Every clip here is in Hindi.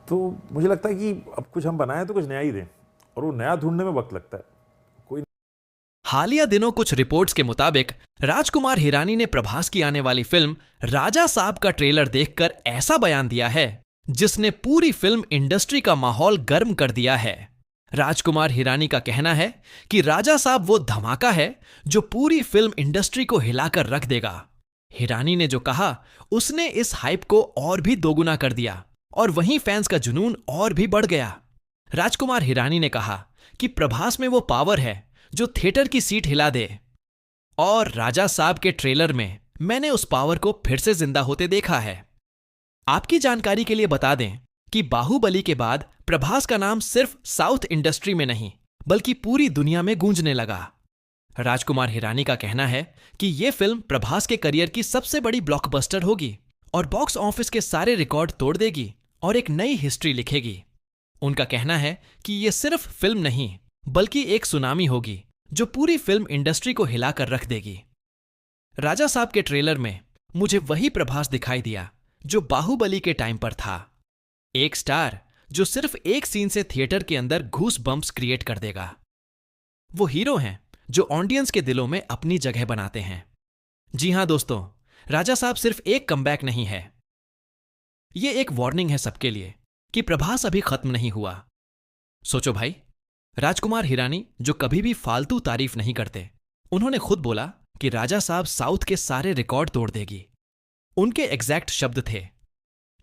तो मुझे लगता है कि अब कुछ हम बनाएं तो कुछ नया ही दें, और वो नया ढूंढने में वक्त लगता है। कोई हालिया दिनों कुछ रिपोर्ट्स के मुताबिक राजकुमार हिरानी ने प्रभास की आने वाली फिल्म राजा साहब का ट्रेलर देखकर ऐसा बयान दिया है जिसने पूरी फिल्म इंडस्ट्री का माहौल गर्म कर दिया है। राजकुमार हिरानी का कहना है कि राजा साहब वो धमाका है जो पूरी फिल्म इंडस्ट्री को हिलाकर रख देगा। हिरानी ने जो कहा उसने इस हाइप को और भी दोगुना कर दिया और वहीं फैंस का जुनून और भी बढ़ गया। राजकुमार हिरानी ने कहा कि प्रभास में वो पावर है जो थिएटर की सीट हिला दे, और राजा साहब के ट्रेलर में मैंने उस पावर को फिर से जिंदा होते देखा है। आपकी जानकारी के लिए बता दें कि बाहुबली के बाद प्रभास का नाम सिर्फ साउथ इंडस्ट्री में नहीं बल्कि पूरी दुनिया में गूंजने लगा। राजकुमार हिरानी का कहना है कि यह फिल्म प्रभास के करियर की सबसे बड़ी ब्लॉकबस्टर होगी और बॉक्स ऑफिस के सारे रिकॉर्ड तोड़ देगी और एक नई हिस्ट्री लिखेगी। उनका कहना है कि यह सिर्फ फिल्म नहीं बल्कि एक सुनामी होगी जो पूरी फिल्म इंडस्ट्री को हिलाकर रख देगी। राजा साहब के ट्रेलर में मुझे वही प्रभास दिखाई दिया जो बाहुबली के टाइम पर था। एक स्टार जो सिर्फ एक सीन से थिएटर के अंदर घूस बम्प्स क्रिएट कर देगा। वो हीरो हैं जो ऑडियंस के दिलों में अपनी जगह बनाते हैं। जी हां दोस्तों, राजा साहब सिर्फ एक कमबैक नहीं है, ये एक वार्निंग है सबके लिए कि प्रभास अभी खत्म नहीं हुआ। सोचो भाई, राजकुमार हिरानी जो कभी भी फालतू तारीफ नहीं करते, उन्होंने खुद बोला कि राजा साहब साउथ के सारे रिकॉर्ड तोड़ देगी। उनके एग्जैक्ट शब्द थे,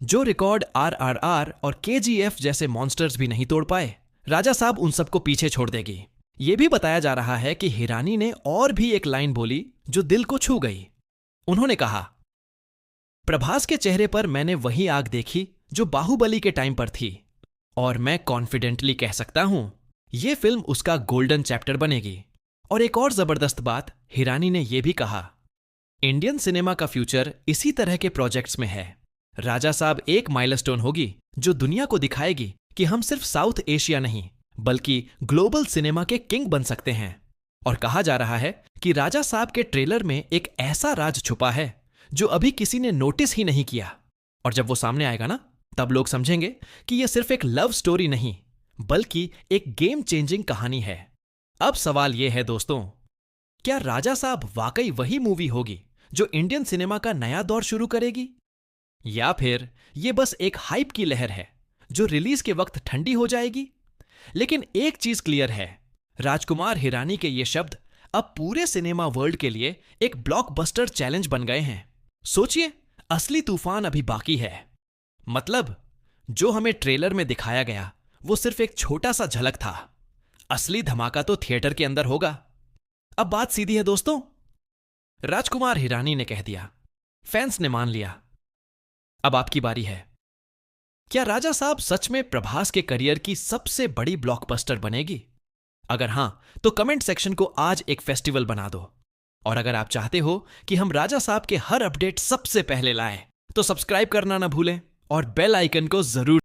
जो रिकॉर्ड RRR और KGF जैसे मॉन्स्टर्स भी नहीं तोड़ पाए, राजा साहब उन सबको पीछे छोड़ देगी। यह भी बताया जा रहा है कि हिरानी ने और भी एक लाइन बोली जो दिल को छू गई। उन्होंने कहा, प्रभास के चेहरे पर मैंने वही आग देखी जो बाहुबली के टाइम पर थी, और मैं कॉन्फिडेंटली कह सकता हूं यह फिल्म उसका गोल्डन चैप्टर बनेगी। और एक और जबरदस्त बात हिरानी ने यह भी कहा, इंडियन सिनेमा का फ्यूचर इसी तरह के प्रोजेक्ट्स में है। राजा साहब एक माइलस्टोन होगी जो दुनिया को दिखाएगी कि हम सिर्फ साउथ एशिया नहीं बल्कि ग्लोबल सिनेमा के किंग बन सकते हैं। और कहा जा रहा है कि राजा साहब के ट्रेलर में एक ऐसा राज छुपा है जो अभी किसी ने नोटिस ही नहीं किया, और जब वो सामने आएगा ना, तब लोग समझेंगे कि यह सिर्फ एक लव स्टोरी नहीं बल्कि एक गेम चेंजिंग कहानी है। अब सवाल यह है दोस्तों, क्या राजा साहब वाकई वही मूवी होगी जो इंडियन सिनेमा का नया दौर शुरू करेगी, या फिर यह बस एक हाइप की लहर है जो रिलीज के वक्त ठंडी हो जाएगी? लेकिन एक चीज क्लियर है, राजकुमार हिरानी के ये शब्द अब पूरे सिनेमा वर्ल्ड के लिए एक ब्लॉकबस्टर चैलेंज बन गए हैं। सोचिए, असली तूफान अभी बाकी है। मतलब जो हमें ट्रेलर में दिखाया गया वो सिर्फ एक छोटा सा झलक था, असली धमाका तो थिएटर के अंदर होगा। अब बात सीधी है दोस्तों, राजकुमार हिरानी ने कह दिया, फैंस ने मान लिया, अब आपकी बारी है। क्या राजा साहब सच में प्रभास के करियर की सबसे बड़ी ब्लॉकबस्टर बनेगी? अगर हां, तो कमेंट सेक्शन को आज एक फेस्टिवल बना दो। और अगर आप चाहते हो कि हम राजा साहब के हर अपडेट सबसे पहले लाएं, तो सब्सक्राइब करना ना भूलें और बेल आइकन को जरूर